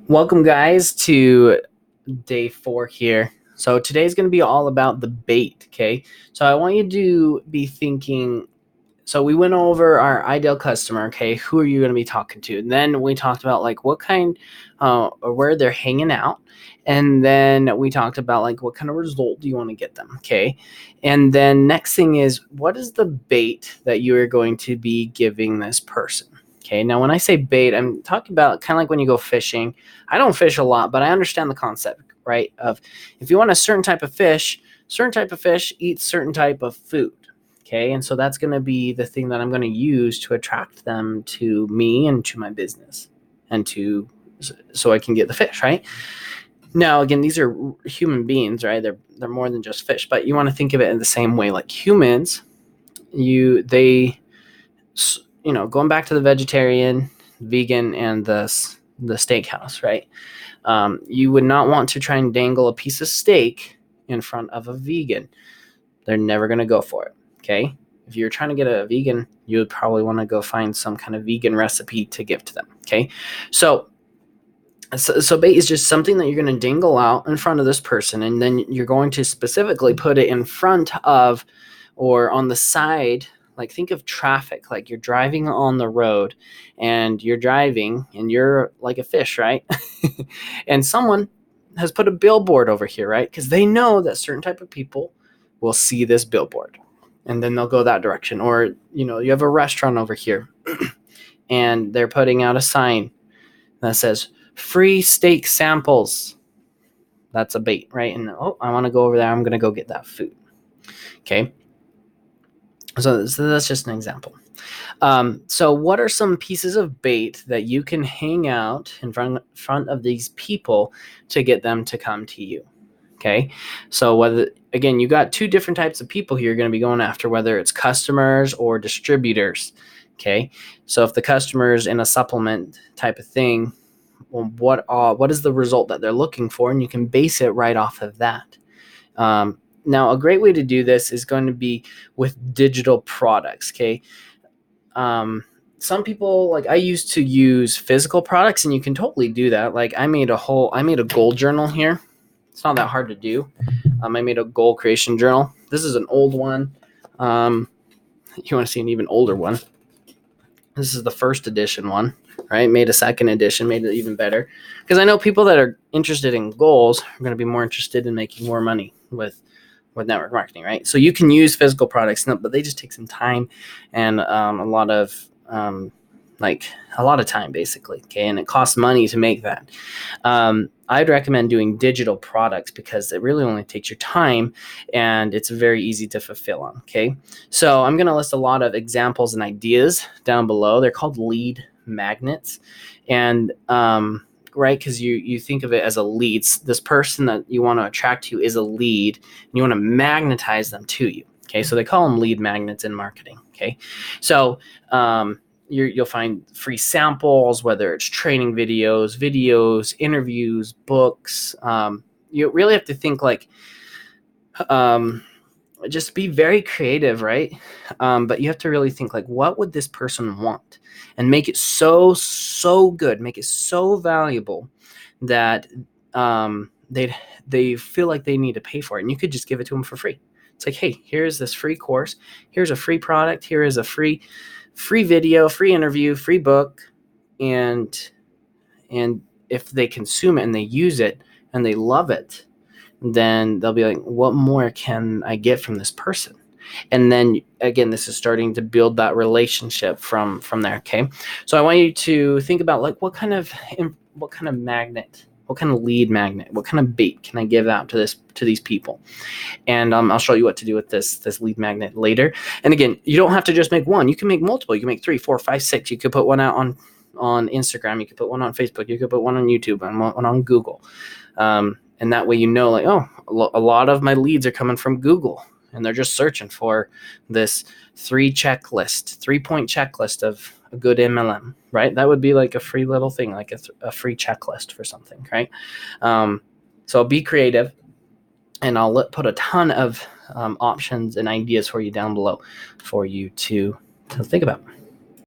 Welcome, guys, to day 4 here. So today's going to be all about the bait, okay? So I want you to be thinking, so we went over our ideal customer, okay? Who are you going to be talking to? And then we talked about like what kind or where they're hanging out. And then we talked about like what kind of result do you want to get them, okay? And then next thing is, what is the bait that you are going to be giving this person? Okay, now when I say bait, I'm talking about kind of like when you go fishing. I don't fish a lot, but I understand the concept, right? Of if you want a certain type of fish eats certain type of food. Okay, and so that's going to be the thing that I'm going to use to attract them to me and to my business, and so I can get the fish, right? Now, again, these are human beings, right? They're more than just fish, but you want to think of it in the same way, like humans. They going back to the vegetarian, vegan, and the steakhouse, right? You would not want to try and dangle a piece of steak in front of a vegan. They're never going to go for it. Okay. If you're trying to get a vegan, you would probably want to go find some kind of vegan recipe to give to them. Okay. So bait is just something that you're going to dangle out in front of this person, and then you're going to specifically put it in front of or on the side. Like, think of traffic. Like, you're driving on the road and you're driving and you're like a fish, right? And someone has put a billboard over here, right? Because they know that certain type of people will see this billboard and then they'll go that direction. Or, you have a restaurant over here and they're putting out a sign that says free steak samples. That's a bait, right? And I want to go over there. I'm going to go get that food. Okay. So that's just an example. So what are some pieces of bait that you can hang out in front of these people to get them to come to you? Okay. So again, you got two different types of people here you're going to be going after, whether it's customers or distributors. Okay. So if the customer's in a supplement type of thing, well, what is the result that they're looking for? And you can base it right off of that. Now, a great way to do this is going to be with digital products, okay? Some people, like, I used to use physical products, and you can totally do that. Like, I made a goal journal here. It's not that hard to do. I made a goal creation journal. This is an old one. You want to see an even older one? This is the first edition one, right? Made a second edition, made it even better. Because I know people that are interested in goals are going to be more interested in making more money with network marketing, right? So you can use physical products, but they just take some time and a lot of time, basically. Okay, and it costs money to make that. I'd recommend doing digital products because it really only takes your time and it's very easy to fulfill on. Okay, so I'm going to list a lot of examples and ideas down below. They're called lead magnets, and right, because you think of it as a lead. This person that you want to attract to is a lead, and you want to magnetize them to you. Okay, so they call them lead magnets in marketing. Okay, so you'll find free samples, whether it's training videos, interviews, books. You really have to think like, just be very creative, right? But you have to really think like, what would this person want, and make it so good, make it so valuable that they feel like they need to pay for it. And you could just give it to them for free. It's like, hey, here's this free course, here's a free product, here is a free video, free interview, free book, and if they consume it and they use it and they love it, then they'll be like, what more can I get from this person? And then again, this is starting to build that relationship from there. Okay, so I want you to think about like, what kind of magnet, what kind of lead magnet, what kind of bait can I give out to these people? And I'll show you what to do with this lead magnet later. And again, you don't have to just make one. You can make multiple. You can make 3, 4, 5, 6. You could put one out on Instagram. You could put one on Facebook. You could put one on YouTube and one on Google. And that way, like, oh, a lot of my leads are coming from Google, and they're just searching for this 3-point checklist of a good MLM, right? That would be like a free little thing, like a free checklist for something, right? So be creative, and I'll put a ton of options and ideas for you down below for you to think about.